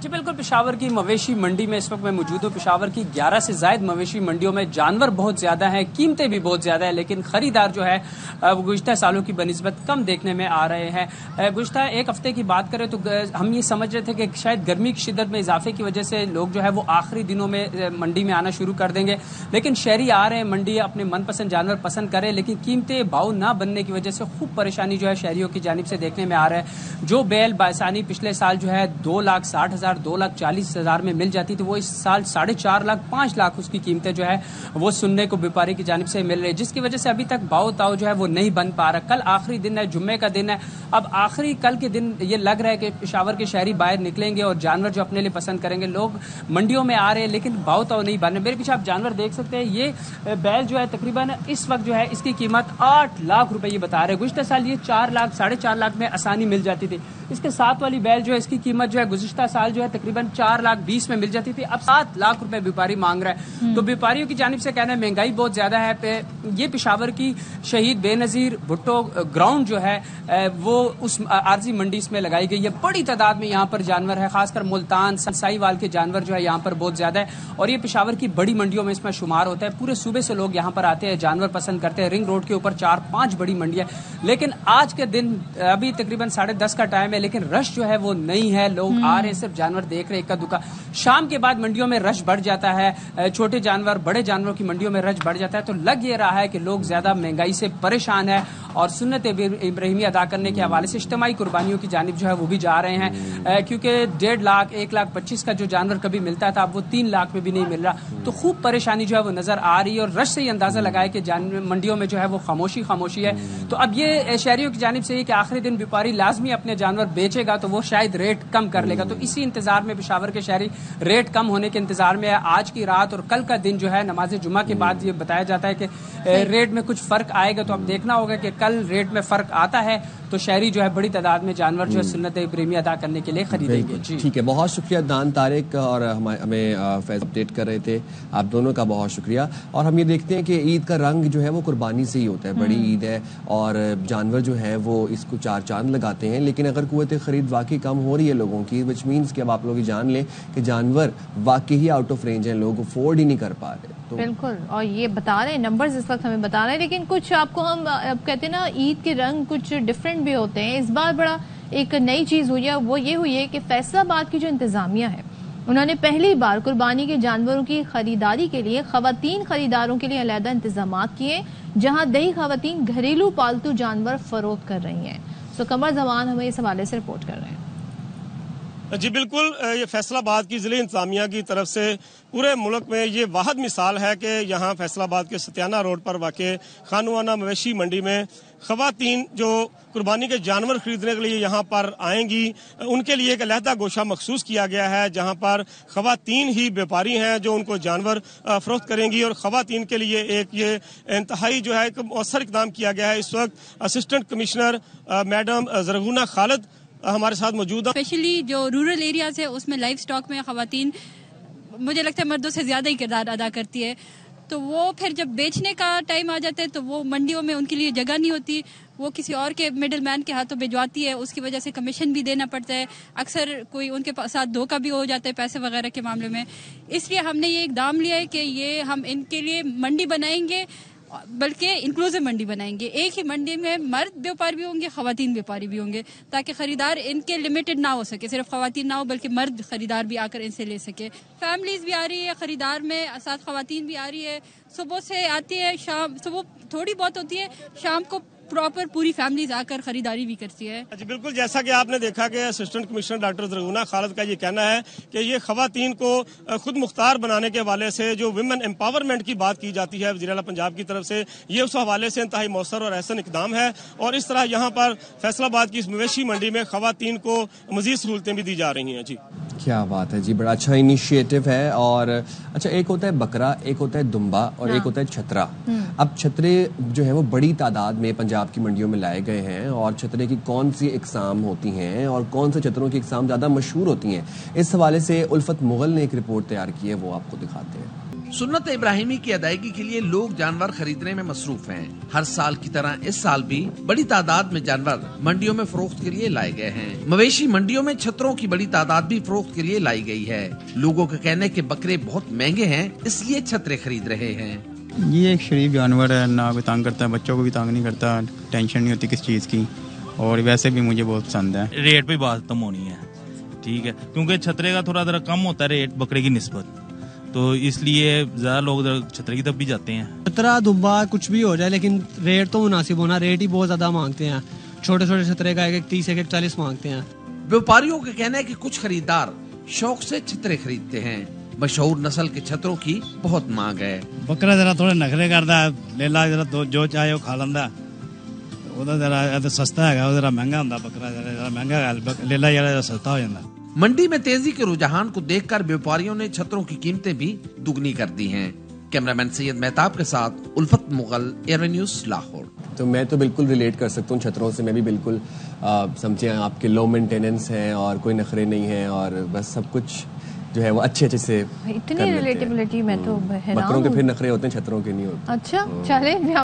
جی بالکل، پشاور کی مویشی منڈی میں اس وقت میں موجود ہوں. پشاور کی 11 سے زائد مویشی منڈیوں میں جانور بہت زیادہ ہیں، قیمتیں بھی بہت زیادہ ہیں، لیکن خریدار جو ہے وہ گزشتہ سالوں کی بنسبت کم دیکھنے میں آ رہے ہیں. گزشتہ ایک ہفتے کی بات کریں تو ہم یہ سمجھ رہے تھے کہ شاید گرمی کی شدت میں اضافے کی وجہ سے لوگ جو ہے وہ آخری دنوں میں منڈی میں آنا شروع کر دیں گے، لیکن شہری آ رہے ہیں منڈی، اپنے من پسند جانور پسند کریں، لیکن قیمتیں بھاؤ نہ بننے کی وجہ سے خوب پریشانی جو ہے شہریوں کی جانب سے دیکھنے میں آ رہا ہے. جو بیل بآسانی پچھلے سال جو ہے 2,60,000 2,40,000 میں مل جاتی تھی، وہ اس سال 4.5 لاکھ 5 لاکھ اس کی قیمتیں جو ہے وہ سننے کو بیپاری کی جانب سے مل رہی ہے، جس کی وجہ سے ابھی تک بھاؤ تاؤ جو ہے وہ نہیں بن پا رہا. کل آخری دن ہے، جمعے کا دن ہے. اب آخری کل کے دن یہ لگ رہا ہے کہ پشاور کے شہری باہر نکلیں گے اور جانور جو اپنے لیے پسند کریں گے. لوگ منڈیوں میں آ رہے ہیں لیکن بھاؤ تاؤ نہیں بن رہے. میرے پیچھے آپ جانور دیکھ سکتے ہیں، یہ بیل جو ہے تقریباً اس وقت جو ہے اس کی قیمت 8 لاکھ روپے یہ بتا رہے ہیں. گزشتہ سال یہ 4 لاکھ 4.5 لاکھ میں آسانی مل جاتی تھی. اس کے ساتھ والی بیل جو ہے اس کی قیمت جو ہے گزشتہ سال جو ہے تقریباً 4,20,000 میں مل جاتی تھی، اب 7 لاکھ روپے بیپاری مانگ رہا ہے. تو بیپاریوں کی جانب سے کہنا ہے مہنگائی بہت زیادہ ہے. یہ پشاور کی شہید بے نظیر بھٹو گراؤنڈ جو ہے وہ اس عارضی منڈی اس میں لگائی گئی ہے. بڑی تعداد میں یہاں پر جانور ہے، خاص کر ملتان سائی وال کے جانور جو ہے یہاں پر بہت زیادہ ہے، اور یہ پشاور کی بڑی منڈیوں میں اس میں شمار ہوتا ہے. پورے صوبے سے لوگ یہاں پر آتے ہیں، جانور پسند کرتے ہیں. رنگ روڈ کے اوپر 4-5 بڑی منڈیاں، لیکن آج کے دن ابھی تقریباً 10:30 کا ٹائم ہے، لیکن رش جو ہے وہ نہیں ہے. لوگ آ رہے ہیں، صرف جانور دیکھ رہے ہیں اکا دکا. شام کے بعد منڈیوں میں رش بڑھ جاتا ہے، چھوٹے جانور بڑے جانوروں کی منڈیوں میں رش بڑھ جاتا ہے. تو لگ یہ رہا ہے کہ لوگ زیادہ مہنگائی سے پریشان ہے اور سنت ابراہیمی ادا کرنے کے حوالے سے اجتماعی قربانیوں کی جانب جو ہے وہ بھی جا رہے ہیں، کیونکہ 1.5 لاکھ 1,25,000 کا جو جانور کبھی ملتا تھا اب وہ 3 لاکھ میں بھی نہیں مل رہا. تو خوب پریشانی جو ہے وہ نظر آ رہی ہے، اور رش سے ہی اندازہ لگائے کہ منڈیوں میں جو ہے وہ خاموشی ہے. تو اب یہ شہریوں کی جانب سے یہ کہ آخری دن بیپاری لازمی اپنے جانور بیچے گا تو وہ شاید ریٹ کم کر لے گا. تو اسی انتظار میں پشاور کے شہری ریٹ کم ہونے کے انتظار میں ہے. آج کی رات اور کل کا دن جو ہے نماز جمعہ کے بعد یہ بتایا جاتا ہے کہ ریٹ میں کچھ فرق آئے گا. تو اب دیکھنا ہوگا کہ کل ریٹ میں فرق آتا ہے تو شہری جو ہے بڑی تعداد میں جانور جو ہے سنت ابراہیمی ادا کرنے کے لیے خریدیں گے. جی ٹھیک ہے، بہت شکریہ دان طارق، اور ہمیں فیض اپڈیٹ کر رہے تھے. آپ دونوں کا بہت شکریہ. اور ہم یہ دیکھتے ہیں کہ عید کا رنگ جو ہے وہ قربانی سے ہی ہوتا ہے. بڑی عید ہے اور جانور جو ہے وہ اس کو 4 چاند لگاتے ہیں، لیکن اگر قوت خرید واقعی کم ہو رہی ہے لوگوں کی، وچ مینس کہ اب آپ لوگ جان لیں کہ جانور واقعی آؤٹ آف رینج ہیں، لوگ افورڈ ہی نہیں کر پا رہے. بالکل، اور یہ بتا رہے ہیں نمبرز اس وقت ہمیں بتا رہے ہیں، لیکن کچھ آپ کو ہم اب کہتے ہیں نا عید کے رنگ کچھ ڈفرینٹ بھی ہوتے ہیں. اس بار بڑا ایک نئی چیز ہوئی ہے، وہ یہ ہوئی ہے کہ فیصل آباد کی جو انتظامیہ ہے انہوں نے پہلی بار قربانی کے جانوروں کی خریداری کے لیے خواتین خریداروں کے لیے علیحدہ انتظامات کیے، جہاں دیہی خواتین گھریلو پالتو جانور فروخت کر رہی ہیں. قمر زمان ہمیں اس حوالے سے رپورٹ کر رہے ہیں. جی بالکل، یہ فیصل آباد کی ضلع انتظامیہ کی طرف سے پورے ملک میں یہ واحد مثال ہے کہ یہاں فیصل آباد کے ستیانہ روڈ پر واقع خانوانہ مویشی منڈی میں خواتین جو قربانی کے جانور خریدنے کے لیے یہاں پر آئیں گی، ان کے لیے ایک علیحدہ گوشہ مخصوص کیا گیا ہے، جہاں پر خواتین ہی بیپاری ہیں جو ان کو جانور فروخت کریں گی. اور خواتین کے لیے ایک یہ انتہائی جو ہے ایک مؤثر اقدام کیا گیا ہے. اس وقت اسسٹنٹ کمشنر میڈم زرغونہ خالد ہمارے ساتھ موجود ہے. اسپیشلی جو رورل ایریاز ہے اس میں لائف سٹاک میں خواتین مجھے لگتا ہے مردوں سے زیادہ ہی کردار ادا کرتی ہے. تو وہ پھر جب بیچنے کا ٹائم آ جاتا ہے تو وہ منڈیوں میں ان کے لیے جگہ نہیں ہوتی، وہ کسی اور کے مڈل مین کے ہاتھوں بھجواتی ہے، اس کی وجہ سے کمیشن بھی دینا پڑتا ہے. اکثر کوئی ان کے ساتھ دھوکہ بھی ہو جاتا ہے پیسے وغیرہ کے معاملے میں. اس لیے ہم نے یہ اقدام لیا ہے کہ یہ ہم ان کے لیے منڈی بنائیں گے، بلکہ انکلوزیو منڈی بنائیں گے. ایک ہی منڈی میں مرد بیوپاری بھی ہوں گے، خواتین بیوپاری بھی ہوں گے، تاکہ خریدار ان کے لمیٹڈ نہ ہو سکے، صرف خواتین نہ ہو بلکہ مرد خریدار بھی آ کر ان سے لے سکے. فیملیز بھی آ رہی ہے خریدار میں، ساتھ خواتین بھی آ رہی ہے. صبح سے آتی ہے، شام صبح تھوڑی بہت ہوتی ہے، شام کو پراپر پوری فیملیز آ کر خریداری بھی کرتی ہے. جی بالکل، جیسا کہ آپ نے دیکھا کہ اسسٹنٹ کمشنر ڈاکٹر زرغونہ خالد کا یہ کہنا ہے کہ یہ خواتین کو خود مختار بنانے کے حوالے سے جو ویمن امپاورمنٹ کی بات کی جاتی ہے وزیر اعلیٰ پنجاب کی طرف سے، یہ اس حوالے سے انتہائی مؤثر اور احسن اقدام ہے. اور اس طرح یہاں پر فیصل آباد کی اس مویشی منڈی میں خواتین کو مزید سہولتیں بھی دی جا رہی ہیں. جی کیا بات ہے جی، بڑا اچھا انیشیٹو ہے. اور اچھا، ایک ہوتا ہے بکرا، ایک ہوتا ہے دمبا، اور ایک ہوتا ہے چھترا. اب چھترے جو ہے وہ بڑی تعداد میں پنجاب کی منڈیوں میں لائے گئے ہیں، اور چھترے کی کون سی اقسام ہوتی ہیں اور کون سے چھتروں کی اقسام زیادہ مشہور ہوتی ہیں، اس حوالے سے الفت مغل نے ایک رپورٹ تیار کی ہے، وہ آپ کو دکھاتے ہیں. سنت ابراہیمی کی ادائیگی کے لیے لوگ جانور خریدنے میں مصروف ہیں. ہر سال کی طرح اس سال بھی بڑی تعداد میں جانور منڈیوں میں فروخت کے لیے لائے گئے ہیں. مویشی منڈیوں میں چھتروں کی بڑی تعداد بھی فروخت کے لیے لائی گئی ہے. لوگوں کا کہنا ہے کہ بکرے بہت مہنگے ہیں, اس لیے چھترے خرید رہے ہیں. یہ ایک شریف جانور ہے, نہ کوئی تانگ کرتا ہے, بچوں کو بھی تانگ نہیں کرتا, ٹینشن نہیں ہوتی کس چیز کی, اور ویسے بھی مجھے بہت پسند ہے. ریٹ پہ بات کم ہونی ہے, ٹھیک ہے, کیونکہ چھترے کا تھوڑا ذرا کم ہوتا ہے ریٹ بکرے کی نسبت, تو اس لیے زیادہ لوگ چھترے کی طرف بھی جاتے ہیں. چھترا دبا کچھ بھی ہو جائے لیکن ریٹ تو مناسب ہونا, ریٹ ہی بہت زیادہ مانگتے ہیں. چھوٹے چھوٹے چھترے کا 1-30 1-40 مانگتے ہیں. ویوپاریوں کا کہنا ہے کہ کچھ خریدار شوق سے چھترے خریدتے ہیں. مشہور نسل کے چھتروں کی بہت مانگ ہے. بکرا ذرا تھوڑے نخرے کرتا ہے, لیلا ذرا جو چاہے وہ کھا لینا, ذرا سستا ہے, ذرا مہنگا ہوتا بکرا, ذرا مہنگا, لیلا ذرا سستا ہو جاتا. منڈی میں تیزی کے رجحان کو دیکھ کر ویوپاریوں نے چھتروں کی قیمتیں بھی دگنی کر دی ہیں. کیمرامین سید مہتاب کے ساتھ الفت مغل, ایئر نیوز, لاہور. تو میں تو بالکل ریلیٹ کر سکتا ہوں چھتروں سے. میں بھی بالکل سمجھیں آپ کے لو مینٹیننس ہیں اور کوئی نخرے نہیں ہیں, اور بس سب کچھ جو ہے وہ اچھے سے اتنی ریلیٹیبلٹی میں تو بکروں کے پھر نخرے ہوتے ہیں, چھتروں کے نہیں ہوتے. اچھا چلے